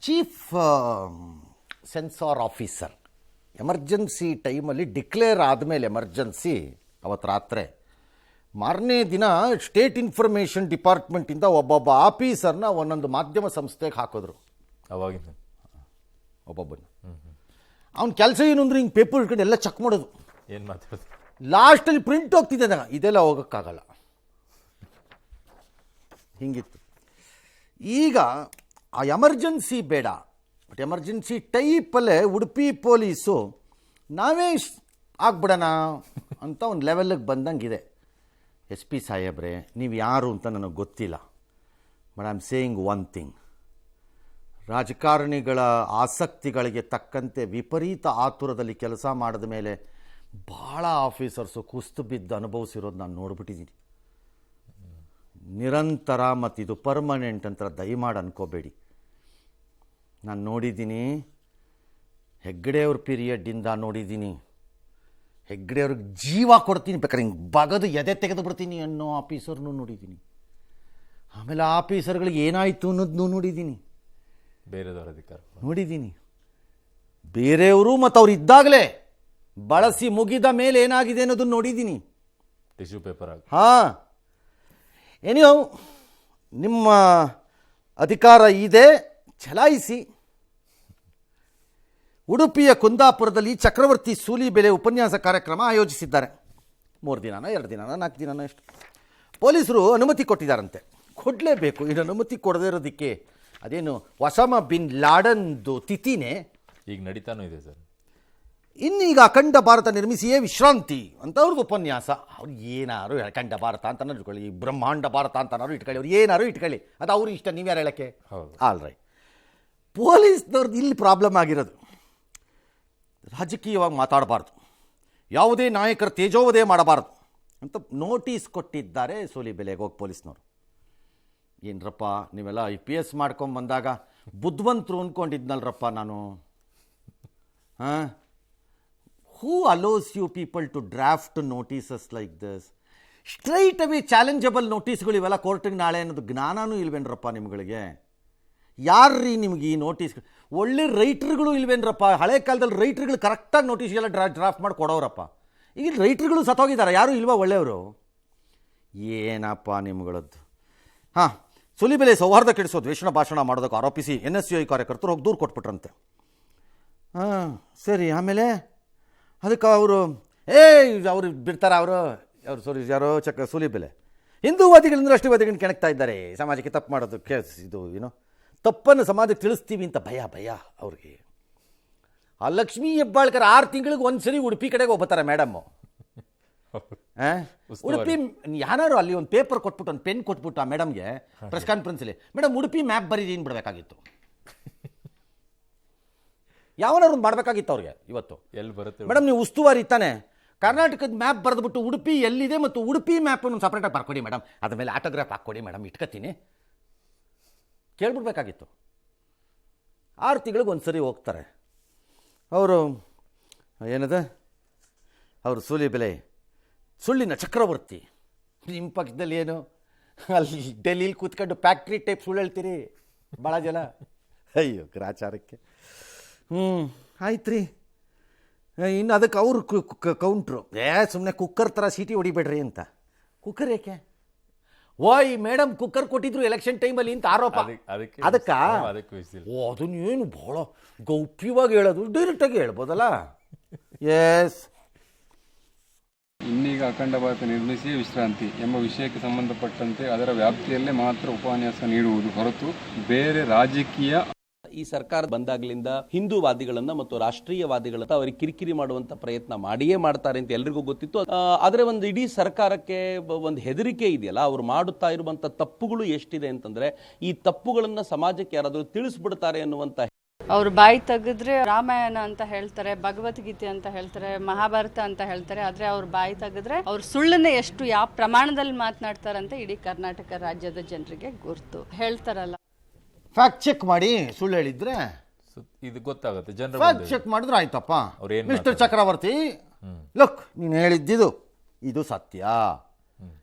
Chief sensor officer emergency ಟೈಮಲ್ಲಿ declare ಆದಮೇಲೆ emergency ಅವತ್ತು ರಾತ್ರಿ ಮಾರನೇ ದಿನ ಸ್ಟೇಟ್ ಇನ್ಫಾರ್ಮೇಷನ್ ಡಿಪಾರ್ಟ್ಮೆಂಟಿಂದ ಒಬ್ಬೊಬ್ಬ ಆಫೀಸರ್ನ ಒಂದೊಂದು ಮಾಧ್ಯಮ ಸಂಸ್ಥೆಗೆ ಹಾಕಿದ್ರು. ಅವಾಗಿಂದ ಒಬ್ಬೊಬ್ಬನ ಅವ್ನ ಕೆಲಸ ಏನು ಅಂದ್ರೆ ಹಿಂಗೆ ಪೇಪರ್ ಇಟ್ಕೊಂಡು ಎಲ್ಲ ಚೆಕ್ ಮಾಡೋದು. ಏನು ಮಾತಾಡೋದು, ಲಾಸ್ಟಲ್ಲಿ ಪ್ರಿಂಟ್ ಹೋಗ್ತಿದ್ದೆ ಇದೆಲ್ಲ ಹೋಗೋಕ್ಕಾಗಲ್ಲ, ಹಿಂಗಿತ್ತು. ಈಗ ಆ ಎಮರ್ಜೆನ್ಸಿ ಬೇಡ, ಬಟ್ ಎಮರ್ಜೆನ್ಸಿ ಟೈಪಲ್ಲೇ ಉಡುಪಿ ಪೊಲೀಸು ನಾವೇ ಆಗ್ಬಿಡೋಣ ಅಂತ ಒಂದು ಲೆವೆಲ್ಗೆ ಬಂದಂಗಿದೆ. ಎಸ್ ಪಿ ಸಾಹೇಬ್ರೆ, ನೀವು ಯಾರು ಅಂತ ನನಗೆ ಗೊತ್ತಿಲ್ಲ, but I am saying one thing. ರಾಜಕಾರಣಿಗಳ ಆಸಕ್ತಿಗಳಿಗೆ ತಕ್ಕಂತೆ ವಿಪರೀತ ಆತುರದಲ್ಲಿ ಕೆಲಸ ಮಾಡಿದ ಮೇಲೆ ಭಾಳ ಆಫೀಸರ್ಸು ಕುಸ್ತು ಬಿದ್ದು ಅನುಭವಿಸಿರೋದು ನಾನು ನೋಡ್ಬಿಟ್ಟಿದ್ದೀನಿ. ನಿರಂತರ ಮತ್ತು ಇದು ಪರ್ಮನೆಂಟ್ ಅಂತ ದಯಮಾಡಿ ಅನ್ಕೋಬೇಡಿ. ನಾನು ನೋಡಿದ್ದೀನಿ, ಹೆಗ್ಗಡೆಯವ್ರ ಪೀರಿಯಡ್ಡಿಂದ ನೋಡಿದ್ದೀನಿ. ಹೆಗ್ಗಡೆಯವ್ರಿಗೆ ಜೀವ ಕೊಡ್ತೀನಿ, ಬೇಕಾದ್ರೆ ಹಿಂಗೆ ಬಗದು ಎದೆ ತೆಗೆದು ಬಿಡ್ತೀನಿ ಅನ್ನೋ ಆಫೀಸರ್ನೂ ನೋಡಿದ್ದೀನಿ. ಆಮೇಲೆ ಆಫೀಸರ್ಗಳಿಗೆ ಏನಾಯಿತು ಅನ್ನೋದನ್ನೂ ನೋಡಿದ್ದೀನಿ, ಬೇರೆದವ್ರ ಅಧಿಕಾರ ನೋಡಿದ್ದೀನಿ. ಬೇರೆಯವರು ಮತ್ತು ಅವ್ರು ಇದ್ದಾಗಲೇ ಬಳಸಿ ಮುಗಿದ ಮೇಲೆ ಏನಾಗಿದೆ ಅನ್ನೋದನ್ನು ನೋಡಿದ್ದೀನಿ. ಟಿಶ್ಯೂ ಪೇಪರ್ ಆಗಿ. ಹಾಂ, ಏನಿಯೋ ನಿಮ್ಮ ಅಧಿಕಾರ ಇದೆ, ಚಲಾಯಿಸಿ. ಉಡುಪಿಯ ಕುಂದಾಪುರದಲ್ಲಿ ಚಕ್ರವರ್ತಿ ಸೂಲಿಬೆಲೆ ಉಪನ್ಯಾಸ ಕಾರ್ಯಕ್ರಮ ಆಯೋಜಿಸಿದ್ದಾರೆ. 3 ದಿನನ 2 ದಿನನ 4 ದಿನನ ಎಷ್ಟು ಪೊಲೀಸರು ಅನುಮತಿ ಕೊಟ್ಟಿದ್ದಾರಂತೆ. ಕೊಡಲೇಬೇಕು. ಇದು ಅನುಮತಿ ಕೊಡದೇ ಇರೋದಕ್ಕೆ ಅದೇನು ಒಸಾಮಾ ಬಿನ್ ಲಾಡನ್ದು ತಿಥಿನೇ ಈಗ ನಡೀತಾನೂ ಇದೆ ಸರ್. ಇನ್ನೀಗ ಅಖಂಡ ಭಾರತ ನಿರ್ಮಿಸಿಯೇ ವಿಶ್ರಾಂತಿ ಅಂತ ಅವ್ರದ್ದು ಉಪನ್ಯಾಸ. ಅವ್ರು ಏನಾರು ಅಖಂಡ ಭಾರತ ಅಂತ ಇಟ್ಕೊಳ್ಳಿ, ಬ್ರಹ್ಮಾಂಡ ಭಾರತ ಅಂತನಾರು ಇಟ್ಕೊಳ್ಳಿ, ಅವ್ರು ಏನಾರು ಇಟ್ಕೊಳ್ಳಿ, ಅದು ಅವರು ಇಷ್ಟ, ನೀವ್ಯಾರು ಹೇಳಕ್ಕೆ? ಹೌದು, ಆಲ್ ರೈಟ್. ಪೊಲೀಸ್ನವ್ರದ್ದು ಇಲ್ಲಿ ಪ್ರಾಬ್ಲಮ್ ಆಗಿರೋದು, ರಾಜಕೀಯವಾಗಿ ಮಾತಾಡಬಾರ್ದು, ಯಾವುದೇ ನಾಯಕರ ತೇಜೋವಧೆ ಮಾಡಬಾರ್ದು ಅಂತ ನೋಟಿಸ್ ಕೊಟ್ಟಿದ್ದಾರೆ ಸೂಲಿಬೆಲೆಗೆ ಹೋಗಿ ಪೊಲೀಸ್ನವರು. ಏನರಪ್ಪ ನೀವೆಲ್ಲ IPS ಮಾಡ್ಕೊಂಬಂದಾಗ ಬುದ್ಧಿವಂತರು ಅಂದ್ಕೊಂಡಿದ್ನಲ್ರಪ್ಪ ನಾನು. ಹಾಂ, who allows you people to draft notices like this? Straight away challengeable ನೋಟಿಸ್ಗಳು ಇವೆಲ್ಲ ಕೋರ್ಟಿಗೆ ನಾಳೆ ಅನ್ನೋದು ಜ್ಞಾನನೂ ಇಲ್ವೇನ್ರಪ್ಪ ನಿಮ್ಗಳಿಗೆ? ಯಾರ್ರೀ ನಿಮ್ಗೆ ಈ ನೋಟಿಸ್? ಒಳ್ಳೆ ರೈಟ್ರುಗಳು ಇಲ್ವೇನ್ರಪ್ಪ? ಹಳೆ ಕಾಲದಲ್ಲಿ ರೈಟ್ರುಗಳು ಕರೆಕ್ಟಾಗಿ ನೋಟಿಸ್ಗೆಲ್ಲ ಡ್ರಾಫ್ಟ್ ಮಾಡಿ ಕೊಡೋರಪ್ಪ. ಈಗ ರೈಟ್ರುಗಳು ಸತ್ತೋಗಿದ್ದಾರೆ, ಯಾರೂ ಇಲ್ವಾ ಒಳ್ಳೆಯವರು? ಏನಪ್ಪ ನಿಮ್ಗಳದ್ದು? ಹಾಂ, ಸೂಲಿಬೆಲೆ ಸೌಹಾರ್ದ ಕೆಡಿಸೋ ದ್ವೇಷಣ ಭಾಷಣ ಮಾಡೋದಕ್ಕೆ ಆರೋಪಿಸಿ NSUI ಕಾರ್ಯಕರ್ತರು ಹೋಗಿ ದೂರು ಕೊಟ್ಬಿಟ್ರಂತೆ. ಹಾಂ ಸರಿ, ಆಮೇಲೆ ಅದಕ್ಕೆ ಅವರು ಅವರು ಬಿಡ್ತಾರೆ. ಅವರು ಯಾರೋ ಸೂಲಿಬೆಲೆ ಹಿಂದೂವಾದಿಗಳಿಂದ ರಾಷ್ಟ್ರೀಯವಾದಿಗಳನ್ನ ಕೆಣಕ್ತಾ ಇದ್ದಾರೆ, ಸಮಾಜಕ್ಕೆ ತಪ್ಪು ಮಾಡೋದು ಇದು ಏನೋ ತಪ್ಪನ್ನು ಸಮಾಜಕ್ಕೆ ತಿಳಿಸ್ತೀವಿ ಅಂತ ಭಯ ಅವ್ರಿಗೆ. ಆ ಲಕ್ಷ್ಮೀ ಹೆಬ್ಬಾಳ್ಕರ್ 6 ತಿಂಗಳಿಗೆ ಒಂದ್ಸರಿ ಉಡುಪಿ ಕಡೆಗೆ ಹೋಗ್ತಾರೆ ಮೇಡಮ್ಮು. ಉಡುಪಿ ಯಾರು ಅಲ್ಲಿ ಒಂದು ಪೇಪರ್ ಕೊಟ್ಬಿಟ್ಟು ಒಂದು ಪೆನ್ ಕೊಟ್ಬಿಟ್ಟು ಆ ಮೇಡಮ್ಗೆ ಪ್ರೆಸ್ ಕಾನ್ಫರೆನ್ಸಲ್ಲಿ, ಮೇಡಮ್ ಉಡುಪಿ ಮ್ಯಾಪ್ ಬರೀರಿ ಬಿಡಬೇಕಾಗಿತ್ತು. ಯಾವನಾರು ಮಾಡಬೇಕಾಗಿತ್ತು ಅವ್ರಿಗೆ. ಇವತ್ತು ಎಲ್ಲಿ ಬರುತ್ತೆ ಮೇಡಮ್, ನೀವು ಉಸ್ತುವಾರಿ ತಾನೆ, ಕರ್ನಾಟಕದ ಮ್ಯಾಪ್ ಬರೆದ್ಬಿಟ್ಟು ಉಡುಪಿ ಎಲ್ಲಿದೆ ಮತ್ತು ಉಡುಪಿ ಮ್ಯಾಪನ್ನು ಸಪ್ರೇಟಾಗಿ ಬರ್ಕೊಡಿ ಮೇಡಮ್, ಅದ್ರ ಮೇಲೆ ಆಟೋಗ್ರಾಫ್ ಹಾಕ್ಕೊಡಿ ಮೇಡಮ್, ಇಟ್ಕೊತೀನಿ ಕೇಳ್ಬಿಡ್ಬೇಕಾಗಿತ್ತು. 6 ತಿಂಗಳಿಗೆ ಒಂದ್ಸರಿ ಹೋಗ್ತಾರೆ ಅವರು. ಏನದ ಅವರು ಸೂಲಿಬೆಲೆ ಸುಳ್ಳಿನ ಚಕ್ರವರ್ತಿ. ನಿಮ್ಮ ಪಕ್ಷದಲ್ಲಿ ಏನು ಅಲ್ಲಿ ಡೆಲ್ಲಿಲಿ ಕೂತ್ಕೊಂಡು ಫ್ಯಾಕ್ಟ್ರಿ ಟೈಪ್ ಸುಳ್ಳು ಹೇಳ್ತೀರಿ ಭಾಳ ಜನ. ಅಯ್ಯೋ ಗ್ರಾಚಾರಕ್ಕೆ. ಆಯ್ತು ರೀ. ಇನ್ನು ಅದಕ್ಕೆ ಅವರು ಕೌಂಟ್ರು, ಸುಮ್ಮನೆ ಕುಕ್ಕರ್ ಥರ ಸೀಟಿ ಹೊಡಿಬೇಡ್ರಿ ಅಂತ. ಕುಕ್ಕರ್ ಏಕೆ? ಓಯ್ ಮೇಡಮ್ ಕುಕ್ಕರ್ ಕೊಟ್ಟಿದ್ರು ಎಲೆಕ್ಷನ್ ಟೈಮಲ್ಲಿ ಅಂತ ಆರೋಪ. ಅದಕ್ಕೆ ಅದನ್ನೇನು ಭಾಳ ಗೌಪ್ಯವಾಗಿ ಹೇಳೋದು, ಡೈರೆಕ್ಟಾಗಿ ಹೇಳ್ಬೋದಲ್ಲ. ಎಸ್, ಇನ್ನೀಗ ಅಖಂಡ ಭಾರತ ನಿರ್ಮಿಸಿ ವಿಶ್ರಾಂತಿ ಎಂಬ ವಿಷಯಕ್ಕೆ ಸಂಬಂಧಪಟ್ಟಂತೆ ಅದರ ವ್ಯಾಪ್ತಿಯಲ್ಲೇ ಮಾತ್ರ ಉಪನ್ಯಾಸ ನೀಡುವುದು ಹೊರತು ಬೇರೆ ರಾಜಕೀಯ. ಈ ಸರ್ಕಾರ ಬಂದಾಗ್ಲಿಂದ ಹಿಂದೂವಾದಿಗಳನ್ನ ಮತ್ತು ರಾಷ್ಟ್ರೀಯವಾದಿಗಳನ್ನ ಅವರಿಗೆ ಕಿರಿಕಿರಿ ಮಾಡುವಂತ ಪ್ರಯತ್ನ ಮಾಡಿಯೇ ಮಾಡ್ತಾರೆ ಅಂತ ಎಲ್ರಿಗೂ ಗೊತ್ತಿತ್ತು. ಆದ್ರೆ ಒಂದು ಇಡೀ ಸರ್ಕಾರಕ್ಕೆ ಒಂದು ಹೆದರಿಕೆ ಇದೆಯಲ್ಲ, ಅವ್ರು ಮಾಡುತ್ತಾ ಇರುವಂತ ತಪ್ಪುಗಳು ಎಷ್ಟಿದೆ ಅಂತಂದ್ರೆ ಈ ತಪ್ಪುಗಳನ್ನ ಸಮಾಜಕ್ಕೆ ಯಾರಾದರೂ ತಿಳಿಸ್ಬಿಡ್ತಾರೆ ಅನ್ನುವಂತ. ಅವ್ರು ಬಾಯಿ ತೆಗೆದ್ರೆ ರಾಮಾಯಣ ಅಂತ ಹೇಳ್ತಾರೆ, ಭಗವದ್ಗೀತೆ ಅಂತ ಹೇಳ್ತಾರೆ, ಮಹಾಭಾರತ ಅಂತ ಹೇಳ್ತಾರೆ. ಆದ್ರೆ ಅವ್ರು ಬಾಯಿ ತೆಗೆದ್ರೆ ಅವ್ರು ಸುಳ್ಳನ್ನೇ ಎಷ್ಟು ಯಾವ ಪ್ರಮಾಣದಲ್ಲಿ ಮಾತನಾಡ್ತಾರಂತ ಇಡೀ ಕರ್ನಾಟಕ ರಾಜ್ಯದ ಜನರಿಗೆ ಗುರ್ತು. ಹೇಳ್ತಾರಲ್ಲ, ಫ್ಯಾಕ್ಟ್ ಚೆಕ್ ಮಾಡಿ ಸುಳ್ಳು ಹೇಳಿದ್ರೆ ಇದು ಗೊತ್ತಾಗುತ್ತೆ. ಜನರು ಫ್ಯಾಕ್ಟ್ ಚೆಕ್ ಮಾಡಿದ್ರೆ ಆಯ್ತಪ್ಪ. ಅವ್ರೇನ್ ಮಿಸ್ಟರ್ ಚಕ್ರವರ್ತಿ, ಲುಕ್, ನೀನು ಹೇಳಿದ್ದಿದು ಇದು ಸತ್ಯ.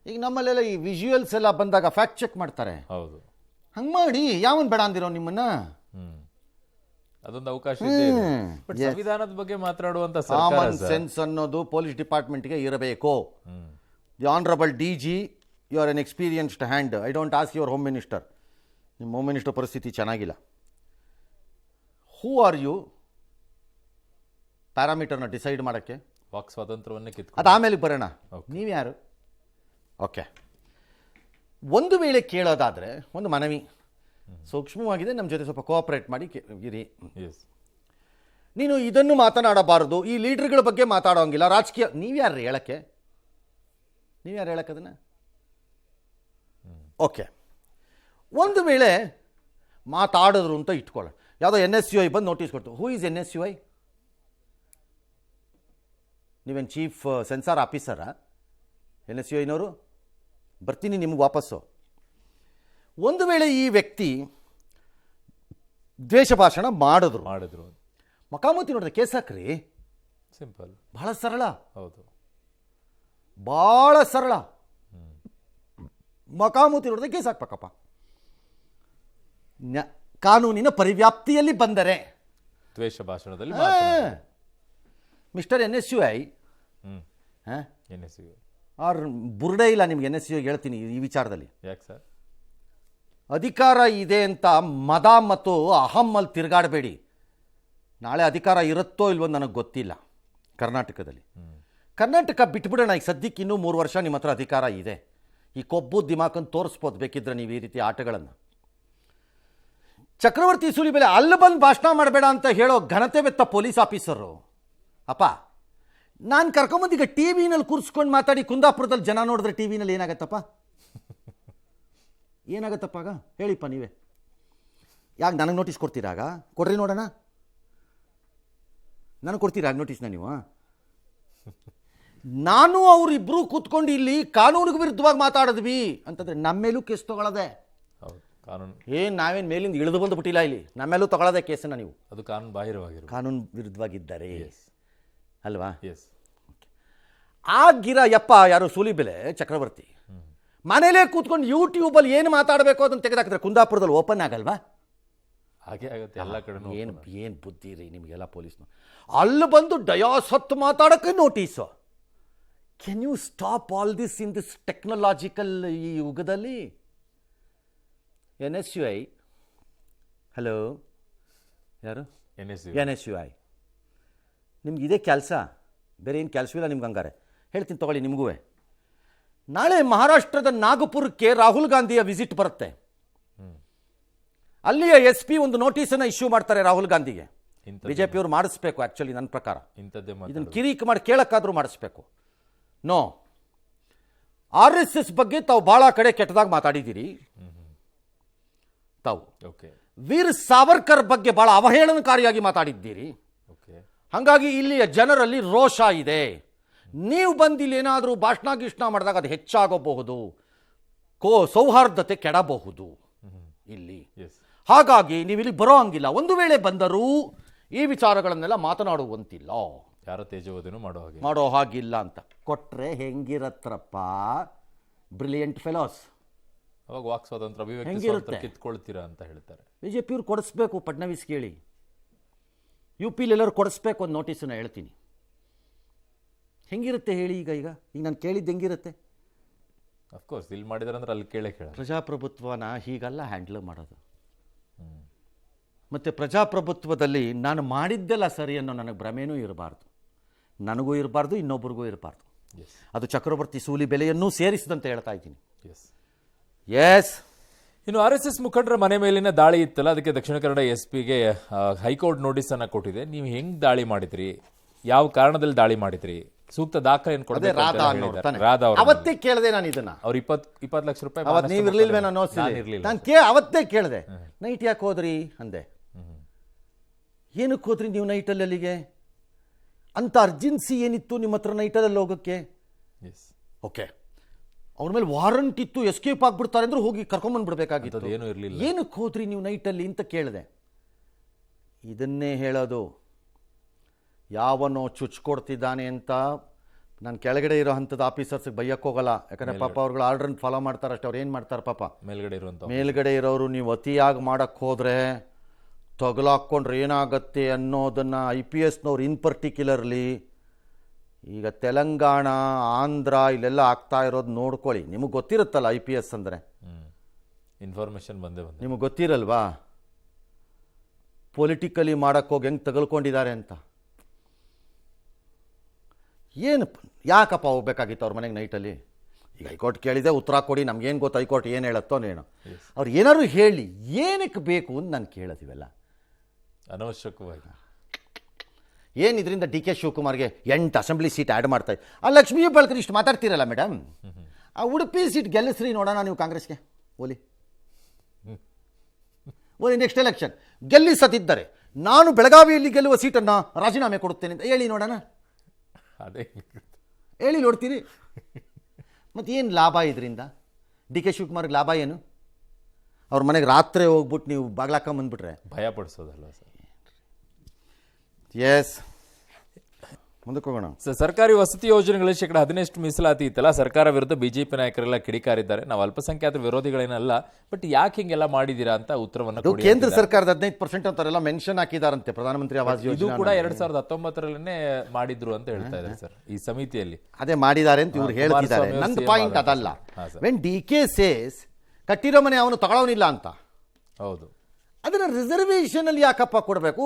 ಈಗ ನಮ್ಮಲ್ಲೆಲ್ಲ ಈ ವಿಜುವಲ್ಸ್ ಎಲ್ಲ ಬಂದಾಗ ಫ್ಯಾಕ್ಟ್ ಚೆಕ್ ಮಾಡ್ತಾರೆ. ಹೌದು, ಹಂಗೆ ಮಾಡಿ ಯಾವನ್ ಬೇಡ ಅಂದಿರೋ ನಿಮ್ಮನ್ನ. ಅದೊಂದು ಅವಕಾಶ ಇದ್ದೇ ಇದೆ. ಬಟ್ ಸಂವಿಧಾನದ ಬಗ್ಗೆ ಮಾತಾಡುವಂತ ಸರ್ಕಾರ ಕಾಮನ್ ಸೆನ್ಸ್ ಅನ್ನೋದು ಪೊಲೀಸ್ ಡಿಪಾರ್ಟ್ಮೆಂಟ್ಗೆ ಇರಬೇಕು. The honourable DG, you are an experienced hand. I don't ask your home minister. ನಿಮ್ಮ ಹೋಮ್ ಮಿನಿಸ್ಟರ್ ಪರಿಸ್ಥಿತಿ ಚೆನ್ನಾಗಿಲ್ಲ. ಹೂ ಆರ್ ಯು ಪ್ಯಾರಾಮೀಟರ್ನ ಡಿಸೈಡ್ ಮಾಡೋಕ್ಕೆ? ವಾಕ್ ಸ್ವಾತಂತ್ರ್ಯವನ್ನೇ ಅದು ಆಮೇಲೆ ಬರೋಣ. ನೀವು ಯಾರು? ಓಕೆ, ಒಂದು ವೇಳೆ ಕೇಳೋದಾದರೆ ಒಂದು ಮನವಿ ಸೂಕ್ಷ್ಮವಾಗಿದೆ, ನಮ್ಮ ಜೊತೆ ಸ್ವಲ್ಪ ಕೋಆಪರೇಟ್ ಮಾಡಿ ಇರಿ. ನೀನು ಇದನ್ನು ಮಾತನಾಡಬಾರದು, ಈ ಲೀಡರ್ಗಳ ಬಗ್ಗೆ ಮಾತಾಡೋಂಗಿಲ್ಲ, ರಾಜಕೀಯ. ನೀವ್ಯಾರು ಹೇಳಕ್ಕೆ? ಅದನ್ನು? ಓಕೆ, ಒಂದು ವೇಳೆ ಮಾತಾಡಿದ್ರು ಅಂತ ಇಟ್ಕೊಳ್ಳ, ಯಾವುದೋ NSUI ಬಂದು ನೋಟಿಸ್ ಕೊಡ್ತು. Who is NSUI? ನೀವೇನು ಚೀಫ್ ಸೆನ್ಸಾರ್ ಆಫೀಸರಾ NSUIನವರು? ಬರ್ತೀನಿ ನಿಮ್ಗೆ ವಾಪಸ್ಸು. ಒಂದು ವೇಳೆ ಈ ವ್ಯಕ್ತಿ ದ್ವೇಷ ಭಾಷಣ ಮಾಡಿದ್ರು, ಮಕಾಮತಿ ನೋಡಿದ್ರೆ ಕೇಸ್ ಹಾಕ್ರಿ. ಸಿಂಪಲ್, ಬಹಳ ಸರಳ. ಹೌದು, ಭಾಳ ಸರಳ. ಮಕಾಮತಿ ನೋಡಿದ್ರೆ ಕೇಸ್ ಹಾಕ್ಬೇಕಪ್ಪ. ಕಾನೂನಿನ ಪರಿವ್ಯಾಪ್ತಿಯಲ್ಲಿ ಬಂದರೆ ದ್ವೇಷ ಭಾಷಣದಲ್ಲಿ ಮಿಸ್ಟರ್ NSUI NSUI ಆರ್ ಬುರ್ಡೆ ಇಲ್ಲ ನಿಮ್ಗೆ. NSUI ಹೇಳ್ತೀನಿ ಈ ವಿಚಾರದಲ್ಲಿ. ಯಾಕೆ ಸರ್? ಅಧಿಕಾರ ಇದೆ ಅಂತ ಮದ ಮತ್ತು ಅಹಮ್ಮಲ್ಲಿ ತಿರುಗಾಡಬೇಡಿ. ನಾಳೆ ಅಧಿಕಾರ ಇರುತ್ತೋ ಇಲ್ವೋ ನನಗೆ ಗೊತ್ತಿಲ್ಲ. ಕರ್ನಾಟಕದಲ್ಲಿ ಕರ್ನಾಟಕ ಬಿಟ್ಬಿಡೋಣ ಈಗ ಸದ್ಯಕ್ಕೆ. ಇನ್ನೂ 3 ವರ್ಷ ನಿಮ್ಮ ಹತ್ರ ಅಧಿಕಾರ ಇದೆ. ಈ ಕೊಬ್ಬು ದಿಮಾಕನ್ನು ತೋರಿಸ್ಬೋದು ಬೇಕಿದ್ರೆ ನೀವು ಈ ರೀತಿ ಆಟಗಳನ್ನು. ಚಕ್ರವರ್ತಿ ಸೂಲಿಬೆಲೆ ಅಲ್ಲಿ ಬಂದು ಭಾಷಣ ಮಾಡಬೇಡ ಅಂತ ಹೇಳೋ ಘನತೆ ಬೆತ್ತ ಪೊಲೀಸ್ ಆಫೀಸರು. ಅಪ್ಪ, ನಾನು ಕರ್ಕೊಂಬಂದೀಗ TV ನಲ್ಲಿ ಕೂರಿಸ್ಕೊಂಡು ಮಾತಾಡಿ ಕುಂದಾಪುರದಲ್ಲಿ ಜನ ನೋಡಿದ್ರೆ TV ನಲ್ಲಿ ಏನಾಗತ್ತಪ್ಪ? ಆಗ ಹೇಳಿಪ್ಪ ನೀವೇ. ಯಾಕೆ ನನಗೆ ನೋಟಿಸ್ ಕೊಡ್ತೀರಾಗ? ಕೊಡ್ರಿ ನೋಡೋಣ. ನನಗೆ ಕೊಡ್ತೀರಾಗ ನೋಟಿಸ್ನ ನೀವು? ನಾನು ಅವರಿಬ್ಬರು ಕೂತ್ಕೊಂಡು ಇಲ್ಲಿ ಕಾನೂನಿಗೆ ವಿರುದ್ಧವಾಗಿ ಮಾತಾಡಿದ್ವಿ ಅಂತಂದರೆ ನಮ್ಮ ಮೇಲೂ ಕೇಸ್ ತೊಗೊಳ್ಳೋದೆ. ಕಾನೂನು ನಾವೇನು ಮೇಲಿಂದ ಇಳಿದು ಬಂದುಬಿಟ್ಟಿಲ್ಲ, ಇಲ್ಲಿ ನಮ್ಮ ಮೇಲೂ ತೊಗೊಳ್ಳೋದೆ ಕೇಸನ್ನು ನೀವು. ಅದು ಕಾನೂನು ಬಾಹಿರವಾಗಿರೋ, ಕಾನೂನು ವಿರುದ್ಧವಾಗಿದ್ದಾರೆ ಅಲ್ವಾ? ಯಪ್ಪ ಯಾರು ಸೂಲಿಬೆಲೆ ಚಕ್ರವರ್ತಿ ಮನೇಲೇ ಕೂತ್ಕೊಂಡು ಯೂಟ್ಯೂಬಲ್ಲಿ ಏನು ಮಾತಾಡಬೇಕು ಅದನ್ನು ತೆಗೆದಾಕಿದ್ರೆ ಕುಂದಾಪುರದಲ್ಲಿ ಓಪನ್ ಆಗಲ್ವಾ? ಹಾಗೆ ಆಗುತ್ತೆ ಎಲ್ಲ ಕಡೆ. ಏನು ಬುದ್ಧಿ ರೀ ನಿಮಗೆಲ್ಲ ಪೊಲೀಸ್ನು. ಅಲ್ಲಿ ಬಂದು ಡಯಾಸ್ ಹೊತ್ತು ಮಾತಾಡೋಕ್ಕೆ notice. Can you stop all this in this technological ಈ ಯುಗದಲ್ಲಿ? NSUI, ಹಲೋ, ಯಾರು? NSUI ನಿಮ್ಗೆ ಇದೇ ಕೆಲಸ, ಬೇರೆ ಏನು ಕೆಲಸವಿಲ್ಲ ನಿಮ್ಗೆ. ಹಂಗಾರೆ ಹೇಳ್ತೀನಿ ತಗೊಳ್ಳಿ ನಿಮಗೂ. ನಾಳೆ ಮಹಾರಾಷ್ಟ್ರದ ನಾಗಪುರಕ್ಕೆ ರಾಹುಲ್ ಗಾಂಧಿಯ ವಿಸಿಟ್ ಬರುತ್ತೆ. ಅಲ್ಲಿಯ SP ಒಂದು ನೋಟಿಸನ್ನು ಇಶ್ಯೂ ಮಾಡ್ತಾರೆ ರಾಹುಲ್ ಗಾಂಧಿಗೆ. BJPಯವರು ಮಾಡಿಸ್ಬೇಕು. ಆ್ಯಕ್ಚುಲಿ ನನ್ನ ಪ್ರಕಾರ ಇದನ್ನು ಕಿರಿಕ್ ಮಾಡಿ ಕೇಳಕ್ಕಾದ್ರೂ ಮಾಡಿಸ್ಬೇಕು. ನೋ, RSS ಬಗ್ಗೆ ತಾವು ಭಾಳ ಕಡೆ ಕೆಟ್ಟದಾಗಿ ಮಾತಾಡಿದ್ದೀರಿ. ತಾವು ವೀರ್ ಸಾವರ್ಕರ್ ಬಗ್ಗೆ ಭಾಳ ಅವಹೇಳನಕಾರಿಯಾಗಿ ಮಾತಾಡಿದ್ದೀರಿ. ಹಾಗಾಗಿ ಇಲ್ಲಿಯ ಜನರಲ್ಲಿ ರೋಷ ಇದೆ. ನೀವು ಬಂದಿಲ್ಲಿ ಏನಾದರೂ ಭಾಷಣ ಮಾಡಿದಾಗ ಅದು ಹೆಚ್ಚಾಗಬಹುದು, ಸೌಹಾರ್ದತೆ ಕೆಡಬಹುದು ಇಲ್ಲಿ. ಹಾಗಾಗಿ ನೀವು ಇಲ್ಲಿ ಬರೋ ಹಂಗಿಲ್ಲ. ಒಂದು ವೇಳೆ ಬಂದರೂ ಈ ವಿಚಾರಗಳನ್ನೆಲ್ಲ ಮಾತನಾಡುವಂತಿಲ್ಲ, ಯಾರ ತೇಜೋವಧೆನೂ ಮಾಡೋ ಹಾಗಿಲ್ಲ ಅಂತ ಕೊಟ್ರೆ ಹೆಂಗಿರತ್ರಪ್ಪ? Brilliant fellows. ಅವಾಗ ವಾಕ್ ಸ್ವಾತಂತ್ರ್ಯ, ಅಭಿವ್ಯಕ್ತಿ ಕಿತ್ಕೊಳ್ತೀರಾ ಅಂತ ಹೇಳ್ತಾರೆ. BJPಯವ್ರು ಕೊಡಿಸ್ಬೇಕು. ಫಡ್ನವೀಸ್ ಕೇಳಿ, UPಲಿ ಎಲ್ಲರೂ ಕೊಡಿಸ್ಬೇಕು ಒಂದು ನೋಟಿಸನ್ನು. ಹೇಳ್ತೀನಿ ಹೆಂಗಿರುತ್ತೆ ಹೇಳಿ. ಈಗ ನಾನು ಕೇಳಿದ್ದು ಹೆಂಗಿರುತ್ತೆ? ಅಫ್ಕೋರ್ಸ್ ಇಲ್ಲಿ ಮಾಡಿದಾರೆ ಅಂದ್ರೆ ಅಲ್ಲಿ ಕೇಳ. ಪ್ರಜಾಪ್ರಭುತ್ವನ ಹೀಗಲ್ಲ ಹ್ಯಾಂಡಲ್ ಮಾಡೋದು. ಮತ್ತು ಪ್ರಜಾಪ್ರಭುತ್ವದಲ್ಲಿ ನಾನು ಮಾಡಿದ್ದೆಲ್ಲ ಸರಿ ಅನ್ನೋ ನನಗೆ ಭ್ರಮೆನೂ ಇರಬಾರ್ದು, ನನಗೂ ಇರಬಾರ್ದು, ಇನ್ನೊಬ್ರಿಗೂ ಇರಬಾರ್ದು. ಅದು ಚಕ್ರವರ್ತಿ ಸೂಲಿಬೆಲೆಯನ್ನೂ ಸೇರಿಸಿದಂತೆ ಹೇಳ್ತಾ ಇದ್ದೀನಿ. ಇನ್ನು RSS ಮುಖಂಡರ ಮನೆ ಮೇಲಿನ ದಾಳಿ ಇತ್ತಲ್ಲ, ಅದಕ್ಕೆ ದಕ್ಷಿಣ ಕನ್ನಡ SPಗೆ ಹೈಕೋರ್ಟ್ ನೋಟಿಸ್ ಅನ್ನ ಕೊಟ್ಟಿದೆ. ನೀವು ಹೆಂಗ್ ದಾಳಿ ಮಾಡಿದ್ರಿ, ಯಾವ ಕಾರಣದಲ್ಲಿ ದಾಳಿ ಮಾಡಿದ್ರಿ, ಸೂಕ್ತ ದಾಖಲೆಯನ್ನು ಕೊಡಬೇಕು. ಅವತ್ತೇ ಕೇಳಿದೆ ನಾನು ಇದನ್ನ. ಅವ್ರು 20 ಲಕ್ಷ ರೂಪಾಯಿ ನೀವು ಇರ್ಲಿಲ್ವೇನೋ? ನಾನು ಅವತ್ತೇ ಕೇಳಿದೆ, ನೈಟ್ ಯಾಕೆ ಹೋದ್ರಿ ಅಂದೆ. ಏನಕ್ಕೆ ಹೋದ್ರಿ ನೀವು ನೈಟಲ್ಲಿ ಅಲ್ಲಿಗೆ? ಅಂತ ಅರ್ಜೆನ್ಸಿ ಏನಿತ್ತು ನಿಮ್ಮ ಹತ್ರ ನೈಟಲ್ಲಿ ಹೋಗೋಕ್ಕೆ? ಓಕೆ, ಅವ್ರ ಮೇಲೆ ವಾರಂಟ್ ಇತ್ತು, ಎಸ್ಕೇಪ್ ಆಗಿಬಿಡ್ತಾರೆ ಅಂದ್ರೆ ಹೋಗಿ ಕರ್ಕೊಂಬಂದ್ಬಿಡ್ಬೇಕಾಗಿತ್ತು. ಏನೂ ಇರಲಿಲ್ಲ. ಏನಕ್ಕೆ ಹೋದ್ರಿ ನೀವು ನೈಟಲ್ಲಿ ಅಂತ ಕೇಳಿದೆ. ಇದನ್ನೇ ಹೇಳೋದು, ಯಾವನೋ ಚುಚ್ಕೊಡ್ತಿದ್ದಾನೆ ಅಂತ ನಾನು ಕೆಳಗಡೆ ಇರೋ ಹಂತದ ಆಫೀಸರ್ಸ್ಗೆ ಬೈಯಕ್ಕೆ ಹೋಗಲ್ಲ. ಯಾಕಂದರೆ ಪಾಪ ಅವ್ರುಗಳು ಆರ್ಡ್ರನ್ನ ಫಾಲೋ ಮಾಡ್ತಾರೆ ಅಷ್ಟೇ. ಅವ್ರು ಏನು ಮಾಡ್ತಾರೆ ಪಾಪ, ಮೇಲ್ಗಡೆ ಇರೋರು ನೀವು ಅತಿಯಾಗಿ ಮಾಡೋಕ್ಕೆ ಹೋದರೆ ತಗಲಾಕ್ಕೊಂಡ್ರೆ ಏನಾಗತ್ತೆ ಅನ್ನೋದನ್ನು IPSನವ್ರು ಇನ್ ಪರ್ಟಿಕ್ಯುಲರ್ಲಿ ಈಗ ತೆಲಂಗಾಣ, ಆಂಧ್ರ ಇಲ್ಲೆಲ್ಲ ಆಗ್ತಾ ಇರೋದು ನೋಡ್ಕೊಳ್ಳಿ. ನಿಮಗೆ ಗೊತ್ತಿರುತ್ತಲ್ಲ IPS ಅಂದರೆ, ಇನ್ಫಾರ್ಮೇಶನ್ ಬಂದೇ ನಿಮಗೆ ಗೊತ್ತಿರಲ್ವಾ ಪೊಲಿಟಿಕಲಿ ಮಾಡೋಕ್ಕೋಗಿ ಹೆಂಗೆ ತಗಲ್ಕೊಂಡಿದ್ದಾರೆ ಅಂತ. ಏನು ಯಾಕಪ್ಪ ಹೋಗ್ಬೇಕಾಗಿತ್ತು ಅವ್ರ ಮನೆಗೆ ನೈಟಲ್ಲಿ? ಈಗ ಹೈಕೋರ್ಟ್ ಕೇಳಿದೆ, ಉತ್ತರ ಕೊಡಿ, ನಮ್ಗೇನು ಗೊತ್ತು ಹೈಕೋರ್ಟ್ ಏನು ಹೇಳುತ್ತೋ ಏನೋ. ಅವ್ರು ಏನಾದ್ರು ಹೇಳಿ, ಏನಕ್ಕೆ ಬೇಕು ಅಂತ ನಾನು ಕೇಳೋದಿವೆಲ್ಲ ಅನವಶ್ಯಕವಾಗಿ. ಏನು ಇದರಿಂದ DK ಶಿವಕುಮಾರ್ಗೆ 8 ಅಸೆಂಬ್ಲಿ ಸೀಟ್ ಆ್ಯಡ್ ಮಾಡ್ತಾ ಇತ್ತು. ಆ ಲಕ್ಷ್ಮೀ ಹೆಬ್ಬಾಳ್ಕರ್ ಇಷ್ಟು ಮಾತಾಡ್ತೀರಲ್ಲ ಮೇಡಮ್, ಆ ಉಡುಪಿ ಸೀಟ್ ಗೆಲ್ಲಿಸ್ರಿ ನೋಡೋಣ ನೀವು ಕಾಂಗ್ರೆಸ್ಗೆ. ಓಲಿ ನೆಕ್ಸ್ಟ್ ಎಲೆಕ್ಷನ್ ಗೆಲ್ಲಿಸದಿದ್ದರೆ ನಾನು ಬೆಳಗಾವಿಯಲ್ಲಿ ಗೆಲ್ಲುವ ಸೀಟನ್ನು ರಾಜೀನಾಮೆ ಕೊಡುತ್ತೇನೆ ಅಂತ ಹೇಳಿ ನೋಡೋಣ. ಅದೇ ಹೇಳಿ ನೋಡ್ತೀರಿ. ಮತ್ತು ಏನು ಲಾಭ ಇದರಿಂದ? DK ಶಿವಕುಮಾರ್ಗೆ ಲಾಭ ಏನು? ಅವ್ರ ಮನೆಗೆ ರಾತ್ರಿ ಹೋಗ್ಬಿಟ್ಟು ನೀವು ಬಾಗ್ಲಾಕೊಂಬಂದ್ಬಿಟ್ರೆ ಭಯ ಪಡಿಸೋದಲ್ಲ ಸರ್. ಎಸ್, ಮುಂದಕ್ಕೆ ಹೋಗೋಣ. ಸರ್ಕಾರಿ ವಸತಿ ಯೋಜನೆಗಳಲ್ಲಿ 15% ಮೀಸಲಾತಿ ಇತ್ತಲ್ಲ, ಸರ್ಕಾರ ವಿರುದ್ಧ ಬಿಜೆಪಿ ನಾಯಕರೆಲ್ಲ ಕಿಡಿಕಾರಿದ್ದಾರೆ. ನಾವು ಅಲ್ಪಸಂಖ್ಯಾತರ ವಿರೋಧಿಗಳೇನಲ್ಲ, ಬಟ್ ಯಾಕೆ ಹಿಂಗೆಲ್ಲ ಮಾಡಿದ್ದೀರಾ ಅಂತ ಉತ್ತರವನ್ನು ಕೊಡಿ. ಕೇಂದ್ರ ಸರ್ಕಾರದ 15% ಅಂತಾರೆಲ್ಲ ಮೆನ್ಷನ್ ಹಾಕಿದಾರಂತೆ ಪ್ರಧಾನಮಂತ್ರಿ ಆವಾಸ್ ಇದು ಯೋಜನೆ. ಕೂಡ 2019ರಲ್ಲೇ ಮಾಡಿದ್ರು ಅಂತ ಹೇಳ್ತಾ ಇದ್ದಾರೆ ಸರ್ ಈ ಸಮಿತಿಯಲ್ಲಿ. ಅದೇ ಮಾಡಿದ್ದಾರೆ ಅಂತ ಇವ್ರು ಹೇಳ್ತಿದ್ದಾರೆ. ನಂದು ಪಾಯಿಂಟ್ ಅದಲ್ಲ. ವೆನ್ DK ಸೇಸ್ ಕಟ್ಟಿರೋ ಮನೆ ಅವನು ತಗೊಳ್ಳೋನಿಲ್ಲ ಅಂತ, ಹೌದು, ಅದನ್ನು ರಿಸರ್ವೇಷನ್ ಅಲ್ಲಿ ಯಾಕಪ್ಪ ಕೊಡಬೇಕು?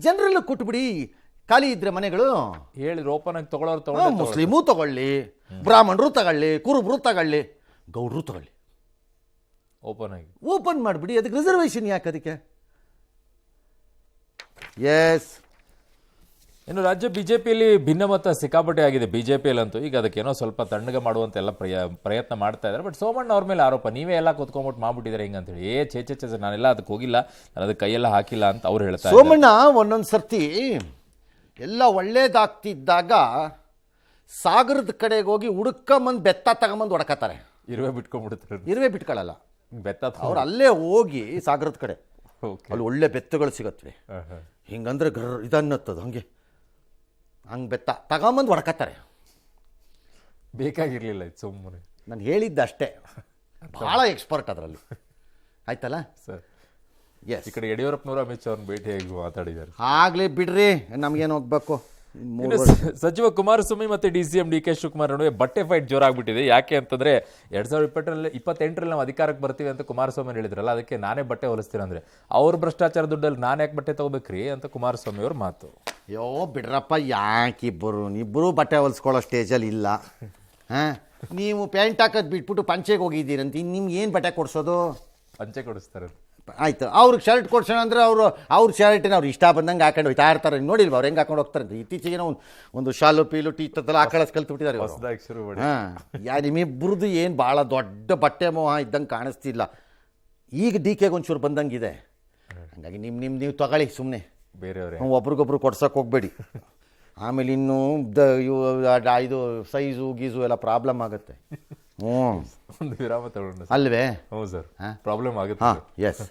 ಜನರಲ್ಲೂ ಕೊಟ್ಬಿಡಿ, ಖಾಲಿ ಇದ್ರೆ ಮನೆಗಳು. ಹೇಳಿ ಓಪನ್ ಆಗಿ ತಗೊಳ್ಳೋರು ಮುಸ್ಲಿಮು ತಗೊಳ್ಳಿ, ಬ್ರಾಹ್ಮಣರು ತಗೊಳ್ಳಿ, ಕುರುಬರು ತಗೊಳ್ಳಿ, ಗೌಡ್ರು ತಗೊಳ್ಳಿ, ಓಪನ್ ಮಾಡಿಬಿಡಿ. ಅದಕ್ಕೆ ರಿಸರ್ವೇಷನ್ ಯಾಕೆ ಅದಕ್ಕೆ? ಎಸ್. ಇನ್ನು ರಾಜ್ಯ ಬಿಜೆಪಿಯಲ್ಲಿ ಭಿನ್ನಮತ ಸಿಕ್ಕಾಪಟ್ಟೆ ಆಗಿದೆ. ಬಿಜೆಪಿಯಲ್ಲಂತೂ ಈಗ ಅದಕ್ಕೇನೋ ಸ್ವಲ್ಪ ತಣ್ಣಗೆ ಮಾಡುವಂತ ಎಲ್ಲ ಪ್ರಯತ್ನ ಮಾಡ್ತಾ ಇದ್ದಾರೆ. ಬಟ್ ಸೋಮಣ್ಣ ಅವ್ರ ಮೇಲೆ ಆರೋಪ, ನೀವೇ ಎಲ್ಲ ಕುತ್ಕೊಂಡ್ಬಿಟ್ಟು ಮಾಡ್ಬಿಟ್ಟಿದ್ದಾರೆ ಹಿಂಗಂತೇಳಿ. ಚೇಚೆ ನಾನೆಲ್ಲ ಅದಕ್ಕೆ ಹೋಗಿಲ್ಲ, ನಾನು ಅದಕ್ಕೆ ಕೈಯೆಲ್ಲ ಹಾಕಿಲ್ಲ ಅಂತ ಅವ್ರು ಹೇಳ್ತಾರೆ. ಸೋಮಣ್ಣ ಒಂದೊಂದು ಸರ್ತಿ ಎಲ್ಲ ಒಳ್ಳೇದಾಗ್ತಿದ್ದಾಗ ಸಾಗರದ ಕಡೆಗೆ ಹೋಗಿ ಹುಡುಕೊಂಬಂದು ಬೆತ್ತ ತಗೊಂಬಂದು ಹೊಡ್ಕತ್ತಾರೆ. ಇರುವೆ ಬಿಟ್ಕೊಂಡ್ಬಿಡ್ತಾರೆ. ಇರುವೆ ಬಿಟ್ಕೊಳ್ಳಲ್ಲ, ಬೆತ್ತ ಅವ್ರು ಅಲ್ಲೇ ಹೋಗಿ ಸಾಗರದ ಕಡೆ ಅಲ್ಲಿ ಒಳ್ಳೆ ಬೆತ್ತಗಳು ಸಿಗತ್ವೆ. ಹಿಂಗಂದ್ರೆ ಇದನ್ನತ್ತದ ಹಂಗೆ ಬೆತ್ತ ತಗೊಂಬಂದು ಹೊಡ್ಕತ್ತಾರೆ. ಬೇಕಾಗಿರ್ಲಿಲ್ಲ ಇದು ಸುಮ್ಮನೆ. ನಾನು ಹೇಳಿದ್ದೆ ಅಷ್ಟೇ, ಭಾಳ ಎಕ್ಸ್ಪರ್ಟ್ ಅದರಲ್ಲಿ. ಆಯ್ತಲ್ಲ ಸರ್? ಎಸ್. ಈ ಕಡೆ ಯಡಿಯೂರಪ್ಪನವರು ಅಮಿತ್ ಶಾ ಅವ್ರನ್ನ ಭೇಟಿಯಾಗಿ ಮಾತಾಡಿದ್ದಾರೆ. ಆಗ್ಲೇ ಬಿಡ್ರಿ, ನಮ್ಗೇನು ಹೋಗ್ಬೇಕು. ಸಚಿವ ಕುಮಾರಸ್ವಾಮಿ ಮತ್ತೆ DCM DK ಶಿವಕುಮಾರ್ ನಡುವೆ ಬಟ್ಟೆ ಫೈಟ್ ಜೋರಾಗ್ಬಿಟ್ಟಿದೆ. ಯಾಕೆ ಅಂತಂದ್ರೆ 2028ರಲ್ಲಿ ನಾವು ಅಧಿಕಾರಕ್ಕೆ ಬರ್ತೀವಿ ಅಂತ ಕುಮಾರಸ್ವಾಮಿ ಹೇಳಿದ್ರಲ್ಲ, ಅದಕ್ಕೆ ನಾನೇ ಬಟ್ಟೆ ಹೊಲಿಸ್ತೀನಿ ಅಂದ್ರೆ ಅವ್ರ ಭ್ರಷ್ಟಾಚಾರ ದುಡ್ಡಲ್ಲಿ ನಾನು ಯಾಕೆ ಬಟ್ಟೆ ತಗೋಬೇಕ್ರಿ ಅಂತ ಕುಮಾರಸ್ವಾಮಿ ಅವ್ರ ಮಾತು. ಅಯ್ಯೋ ಬಿಡ್ರಪ್ಪ, ಯಾಕೆ ಇಬ್ಬರು ಬಟ್ಟೆ ಹೊಲಿಸ್ಕೊಳ್ಳೋ ಸ್ಟೇಜಲ್ಲಿ ಇಲ್ಲ. ನೀವು ಪ್ಯಾಂಟ್ ಹಾಕೋದು ಬಿಟ್ಬಿಟ್ಟು ಪಂಚೆಗೆ ಹೋಗಿದ್ದೀರಂತ, ನಿಮ್ಗೆ ಏನು ಬಟ್ಟೆ ಕೊಡ್ಸೋದು? ಪಂಚೆ ಕೊಡಿಸ್ತಾರೆ. ಆಯ್ತು, ಅವ್ರಿಗೆ ಶರ್ಟ್ ಕೊಡ್ಸೋಣ ಅಂದರೆ ಅವ್ರ ಶರ್ಟಿನ ಅವ್ರು ಇಷ್ಟ ಬಂದಂಗೆ ಹಾಕೊಂಡು ಹೋಗ್ತಾ ಇರ್ತಾರೆ. ನೋಡಿಲ್ವ ಅವ್ರು ಹೆಂಗೆ ಹಾಕೊಂಡು ಹೋಗ್ತಾರೆ ಅಂತ? ಇತ್ತೀಚೆಗೆ ಒಂದು ಶಾಲು ಪೀಲು ಟೀ ಎಲ್ಲ ಹಾಕೊಳ್ಳೋದು ಕಲ್ತ್ಬಿಟ್ಟಿದ್ದಾರೆ. ನಿಮ್ಮಿಬ್ಬರದು ಏನು ಭಾಳ ದೊಡ್ಡ ಬಟ್ಟೆ ಮೋಹ ಇದ್ದಂಗೆ ಕಾಣಿಸ್ತಿಲ್ಲ. ಈಗ DKಗೆ ಒಂಚೂರು ಬಂದಂಗಿದೆ. ಹಾಗಾಗಿ ನೀವು ತಗೊಳ್ಳಿ ಸುಮ್ಮನೆ, ಬೇರೆಯವ್ರೆ ಒಬ್ರಿಗೊಬ್ರು ಕೊಡ್ಸೋಕೆ ಹೋಗ್ಬೇಡಿ. ಆಮೇಲೆ ಇನ್ನೂ ಇದು ಸೈಜು ಗೀಸು ಎಲ್ಲ ಪ್ರಾಬ್ಲಮ್ ಆಗುತ್ತೆ. ಒಂದು ವಿರಾಮ ತಗೊಂಡು ಅಲ್ವೇ? ಹೌದು ಸರ್, ಪ್ರಾಬ್ಲಮ್ ಆಗುತ್ತೆ. ಹಾಂ, ಎಸ್.